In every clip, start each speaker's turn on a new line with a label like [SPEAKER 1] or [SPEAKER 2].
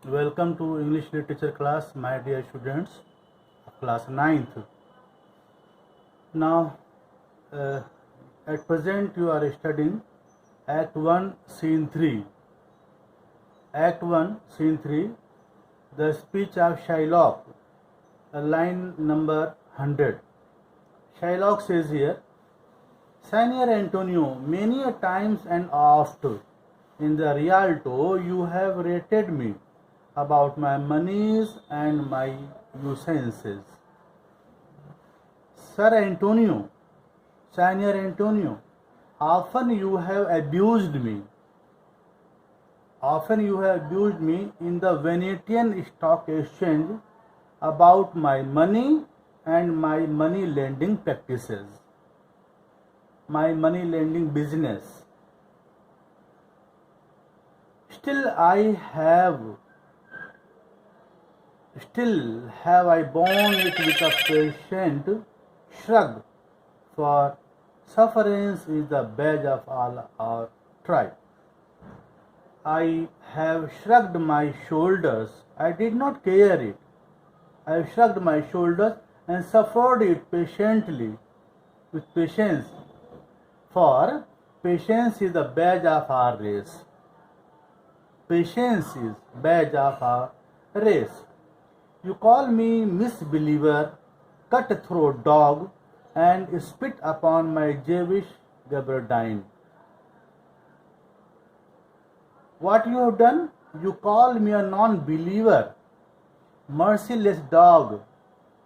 [SPEAKER 1] Welcome to English literature class, my dear students, class ninth. Now, uh, at present you are studying Act 1, Scene 3. Act 1, Scene 3, the speech of Shylock, line number 100. Shylock says here, Senior Antonio, many a times and oft in the Rialto you have rated me about my monies and my usances. Sir Antonio, Senior Antonio, often you have abused me. Often you have abused me in the Venetian Stock Exchange about my money and my money lending practices, my money lending business. Still have I borne it with a patient shrug, for sufferance is the badge of all our tribe. I have shrugged my shoulders. I did not care it. I have shrugged my shoulders and suffered it patiently, with patience, for patience is the badge of our race. Patience is badge of our race. You call me misbeliever, cutthroat dog, and spit upon my Jewish gabardine. What you have done? You call me a non-believer, merciless dog,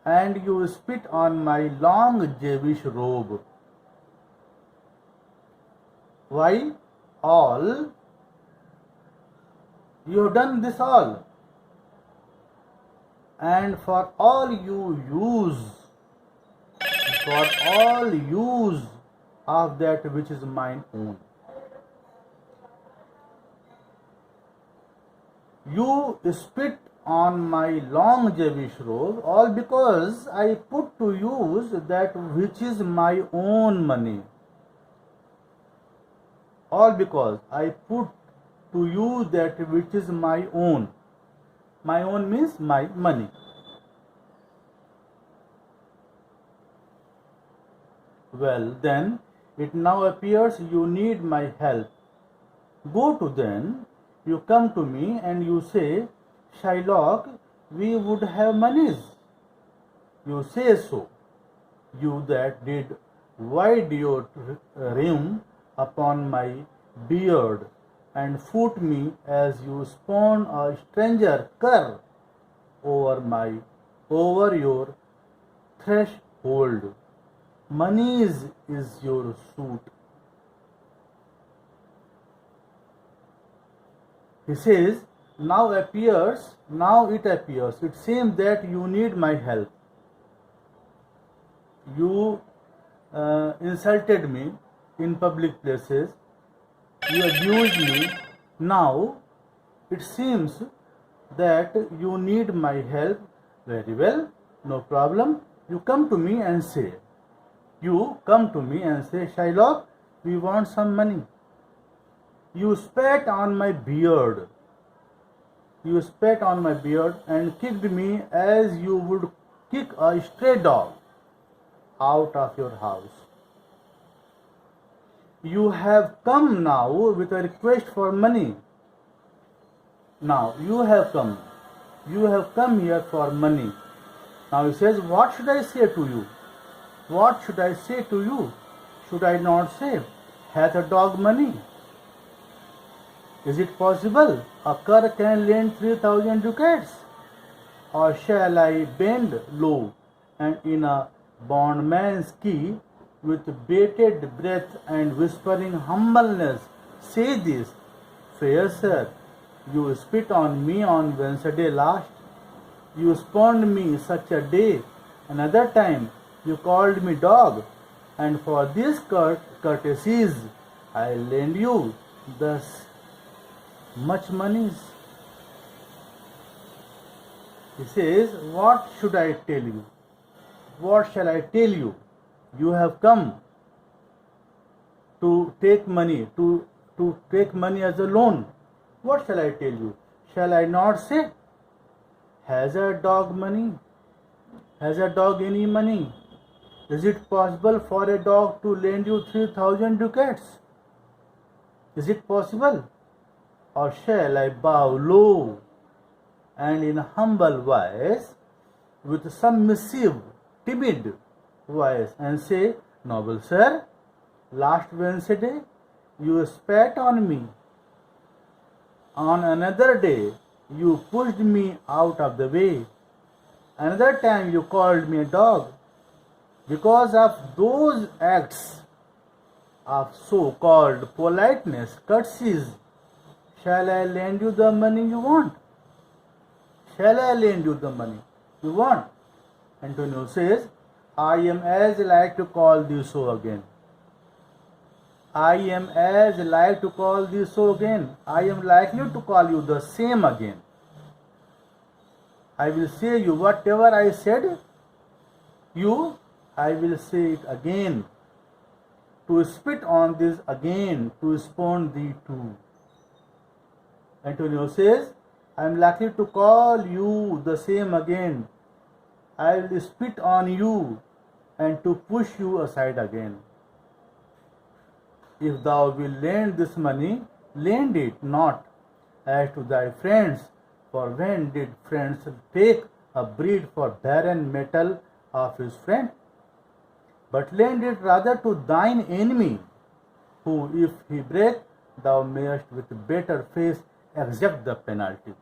[SPEAKER 1] and you spit on my long Jewish robe. Why? All? You have done this all. And for all use of that which is mine own. You spit on my long Jewish robe, all because I put to use that which is my own money. All because I put to use that which is my own. My own means my money. Well, then, it now appears you need my help. Go to then, you come to me and you say, Shylock, we would have monies. You say so. You that did wide your rim upon my beard and foot me as you spawn a stranger cur over your threshold. Money is your suit. He says, now it appears, it seems that you need my help. You insulted me in public places. You abused me. Now it seems that you need my help. Very well, no problem. You come to me and say, Shylock, we want some money. You spat on my beard. And kicked me as you would kick a stray dog out of your house. You have come now with a request for money. Now you have come here for money. Now he says, what should I say to you? Should I not say, hath a dog money? Is it possible a cur can lend 3,000 ducats? Or shall I bend low and in a bondman's key, with bated breath and whispering humbleness, say this, fair sir, you spit on me on Wednesday last. You spurned me such a day. Another time you called me dog, and for these courtesies I lend you thus much monies. He says, what should I tell you? What shall I tell you? You have come to take money, to take money as a loan. What shall I tell you? shall I not say, has a dog money? Has a dog any money? Is it possible for a dog to lend you 3,000 ducats? Is it possible? Or shall I bow low and in humble voice, with submissive, timid voice, and say, Noble sir, last Wednesday you spat on me. On another day you pushed me out of the way. Another time you called me a dog. Because of those acts of so-called politeness, courtesies, shall I lend you the money you want? Shall I lend you the money you want? Antonio says, I am as like to call thee so again. I am as like to call thee so again. I am likely to call you the same again. I will say you whatever I said you, I will say it again. To spit on this again, to spurn thee too. Antonio says, I am likely to call you the same again. I will spit on you and to push you aside again. If thou wilt lend this money, lend it not as to thy friends, for when did friends take a breed for barren metal of his friend? But lend it rather to thine enemy, who if he break, thou mayest with better face accept the penalty.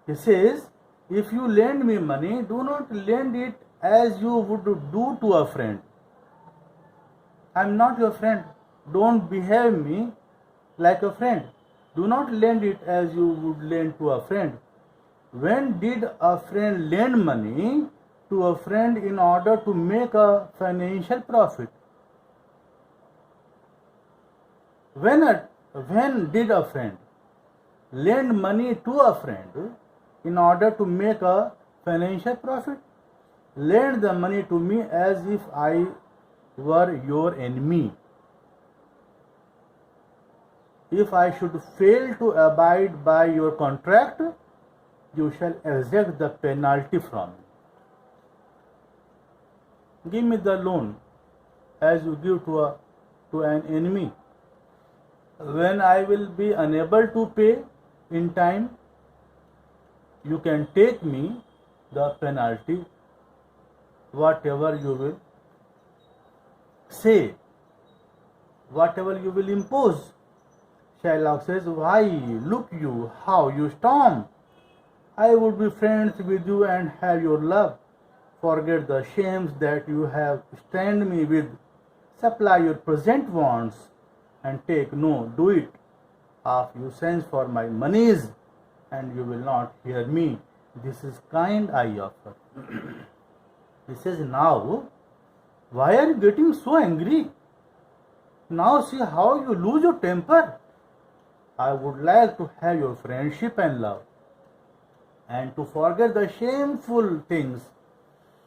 [SPEAKER 1] He says, if you lend me money, do not lend it as you would do to a friend. I am not your friend. Don't behave me like a friend. Do not lend it as you would lend to a friend. When did a friend lend money to a friend in order to make a financial profit? When did a friend lend money to a friend in order to make a financial profit? Lend the money to me as if I were your enemy. If I should fail to abide by your contract, you shall exact the penalty from me. Give me the loan as you give to an enemy. When I will be unable to pay in time, you can take me the penalty, whatever you will say, whatever you will impose. Shylock says, why, look you, how you storm. I would be friends with you and have your love. Forget the shames that you have stained me with. Supply your present wants and take no, do it of you sends for my monies, and you will not hear me. This is kind I offer. He says, now, why are you getting so angry? Now see how you lose your temper. I would like to have your friendship and love, and to forget the shameful things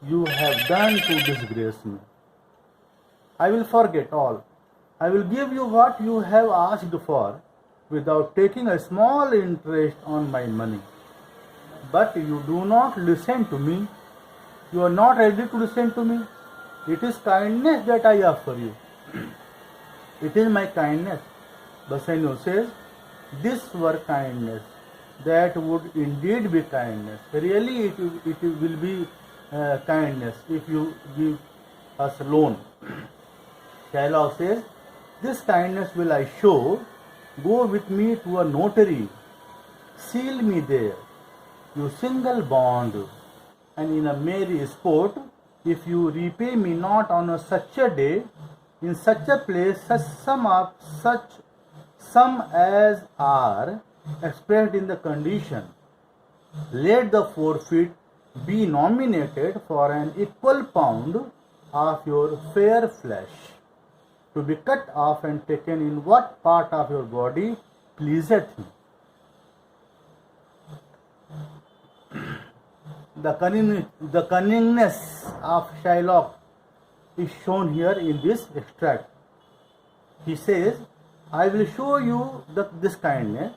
[SPEAKER 1] you have done to disgrace me. I will forget all. I will give you what you have asked for without taking a small interest on my money. But you do not listen to me. You are not ready to listen to me. It is kindness that I offer you. It is my kindness. Bassanio says, this were kindness. That would indeed be kindness. Really it will be kindness if you give us a loan. Shylock says, this kindness will I show. Go with me to a notary. Seal me there. You single bond. And in a merry sport, if you repay me not on such a day, in such a place, such sum as are expressed in the condition, let the forfeit be nominated for an equal pound of your fair flesh, to be cut off and taken in what part of your body pleaseth him. The cunningness of Shylock is shown here in this extract. He says, I will show you this kindness.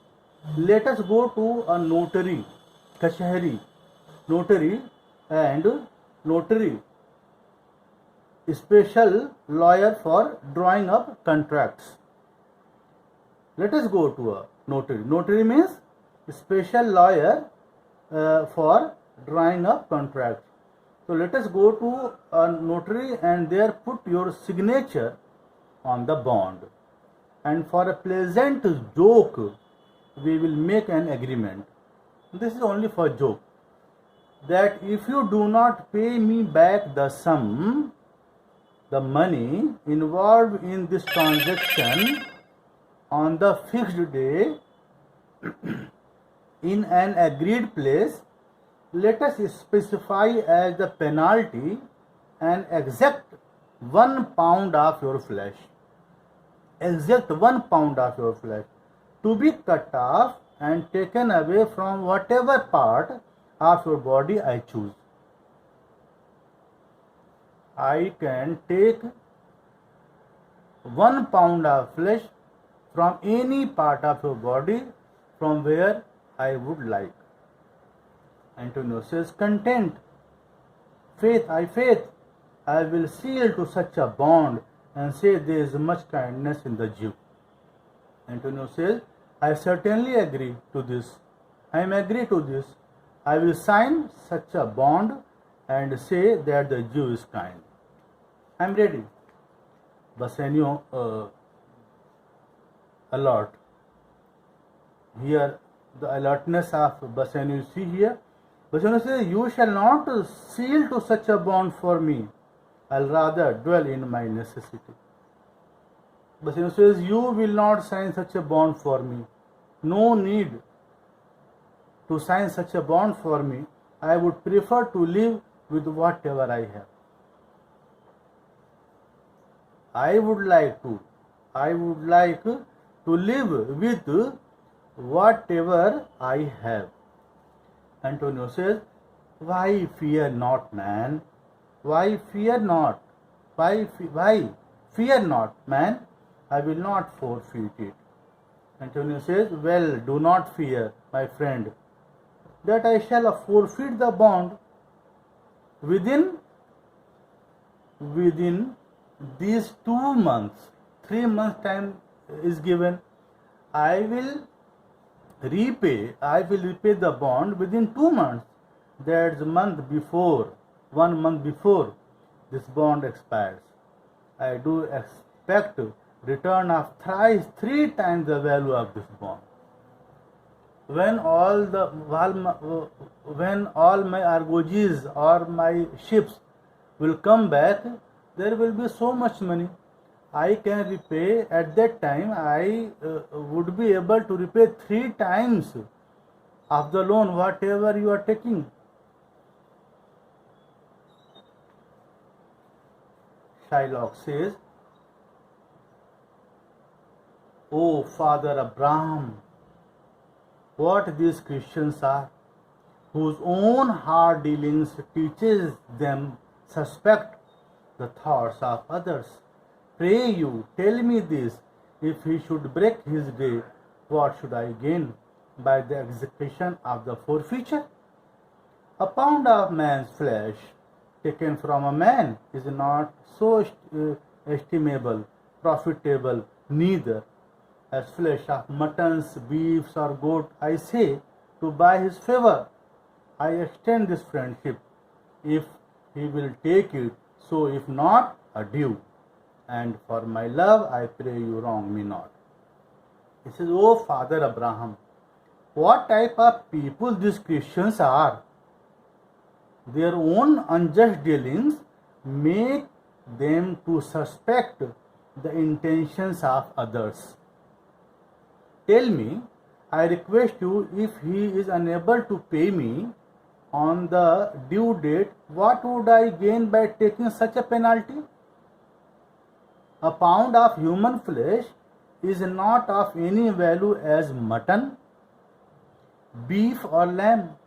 [SPEAKER 1] Let us go to a notary, kachahari, notary and notary, special lawyer for drawing up contracts. Let us go to a notary. Notary means special lawyer for drawing up contracts. So let us go to a notary and there put your signature on the bond. And for a pleasant joke, we will make an agreement. This is only for joke. That if you do not pay me back the sum, the money involved in this transaction on the fixed day in an agreed place, let us specify as the penalty an exact 1 pound of your flesh. Exact 1 pound of your flesh to be cut off and taken away from whatever part of your body I choose. I can take 1 pound of flesh from any part of your body from where I would like. Antonio says, content, faith, I will seal to such a bond and say there is much kindness in the Jew. Antonio says, I certainly agree to this. I am agree to this. I will sign such a bond and say that the Jew is kind. I am ready. Bassanio alert. Here the alertness of Bassanio you see here. Bassanio says, you shall not seal to such a bond for me. I'll rather dwell in my necessity. Bassanio says, you will not sign such a bond for me. No need to sign such a bond for me. I would prefer to live with whatever I have. I would like to live with whatever I have. Antonio says, why fear not, man? Why fear not? Why fear not, man? I will not forfeit it. Antonio says, well, do not fear, my friend, that I shall forfeit the bond within these 2 months. 3 months time is given. I will repay the bond within 2 months. That's 1 month before this bond expires. I do expect return of three times the value of this bond. When all my argosies or my ships will come back, there will be so much money. I can repay at that time. I would be able to repay 3 times of the loan, whatever you are taking. Shylock says, "Oh, Father Abraham, what these Christians are, whose own hard dealings teaches them suspect the thoughts of others. Pray you, tell me this, if he should break his day, what should I gain by the execution of the forfeiture? A pound of man's flesh taken from a man is not so estimable, profitable, neither as flesh of muttons, beefs, or goat. I say, to buy his favor, I extend this friendship, if he will take it, so if not, adieu. And for my love, I pray you wrong me not." He says, "Oh, Father Abraham, what type of people these Christians are? Their own unjust dealings make them to suspect the intentions of others. Tell me, I request you, if he is unable to pay me on the due date, what would I gain by taking such a penalty? A pound of human flesh is not of any value as mutton, beef, or lamb.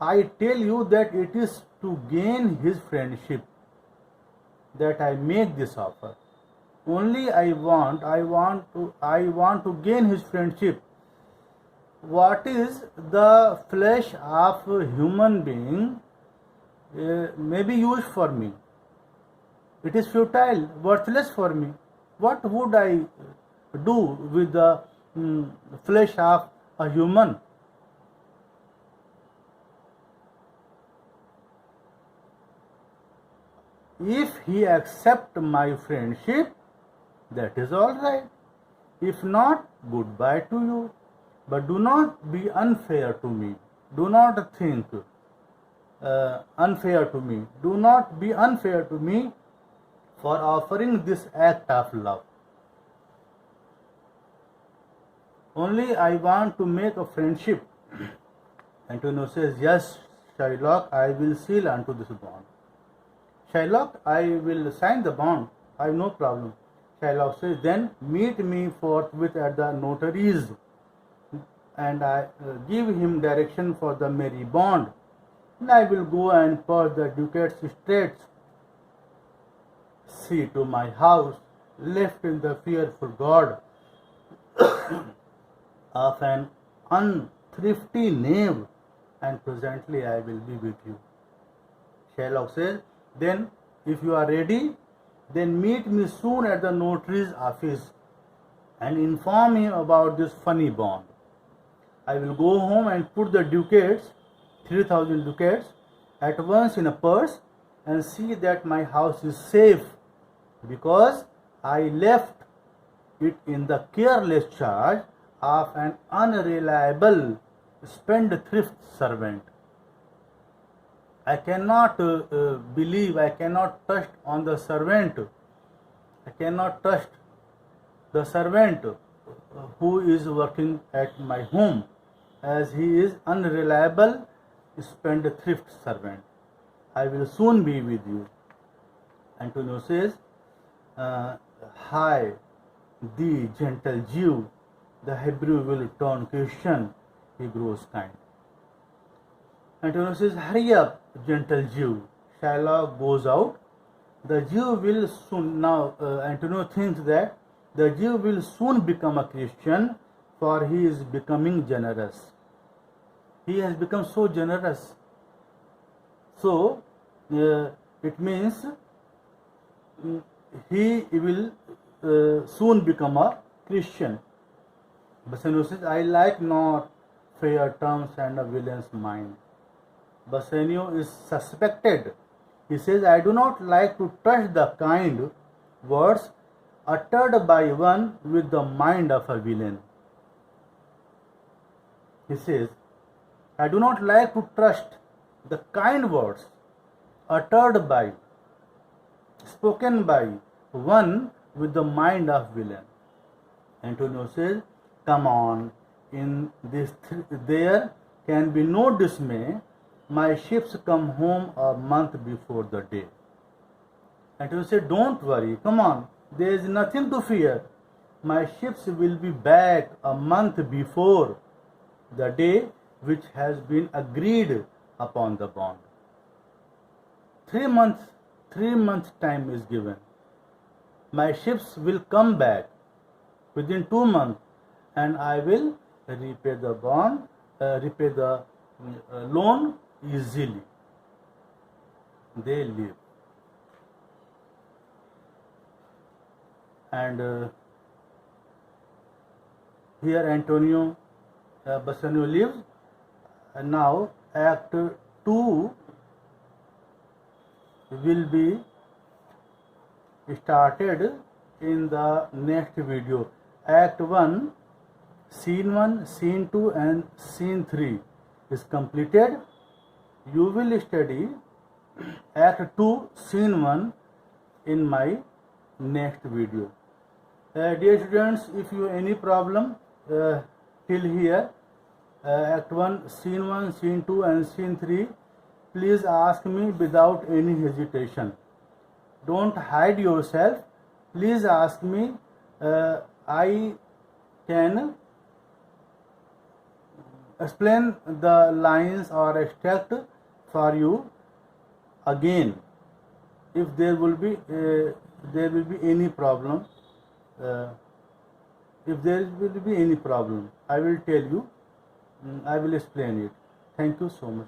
[SPEAKER 1] I tell you that it is to gain his friendship that I make this offer. only I want to gain his friendship. What is the flesh of a human being may be used for me. It is futile, worthless for me. What would I do with the flesh of a human? If he accept my friendship, that is all right. If not, goodbye to you. But do not be unfair to me. Do not think unfair to me. Do not be unfair to me for offering this act of love. Only I want to make a friendship. Antonio says, yes, Shylock, I will seal unto this bond. Shylock, I will sign the bond. I have no problem. Shylock says, then meet me forthwith at the notary's, and I give him direction for the merry bond. And I will go and purge the ducate's estates. See to my house, left in the fearful God of an unthrifty knave, and presently I will be with you. Shylock says, then if you are ready, then meet me soon at the notary's office and inform him about this funny bond. I will go home and put the ducats, 3,000 ducats, at once in a purse and see that my house is safe, because I left it in the careless charge of an unreliable spendthrift servant. I cannot believe, I cannot trust on the servant. I cannot trust the servant who is working at my home, as he is unreliable spendthrift servant. I will soon be with you. Antonio says, hi, thee gentle Jew, the Hebrew will turn Christian, he grows kind. Antonio says, hurry up, gentle Jew. Shylock goes out. The Jew will soon, now Antonio thinks that the Jew will soon become a Christian, for he is becoming generous. He has become so generous. So, it means he will soon become a Christian. Bassanio says, I like not fair terms and a villain's mind. Bassanio is suspected. He says, I do not like to touch the kind words uttered by one with the mind of a villain. He says, I do not like to trust the kind words uttered by, spoken by one with the mind of villain. Antonio says, come on, in this there can be no dismay. My ships come home a month before the day. Antonio said, don't worry, come on, there is nothing to fear. My ships will be back a month before the day which has been agreed upon the bond. 3 months time is given. My ships will come back within 2 months, and I will repay the bond, repay the loan easily. They leave. And here Antonio Bassanio lives. And now Act 2 will be started in the next video. Act 1, Scene 1, Scene 2 and Scene 3 is completed. You will study Act 2, Scene 1 in my next video. Dear students, if you have any problem till here, Act 1, Scene 1, Scene 2 and Scene 3, please ask me without any hesitation. Don't hide yourself. Please ask me. I can explain the lines or extract for you again if there will be any problem if there will be any problem, I will tell you. I will explain it. Thank you so much.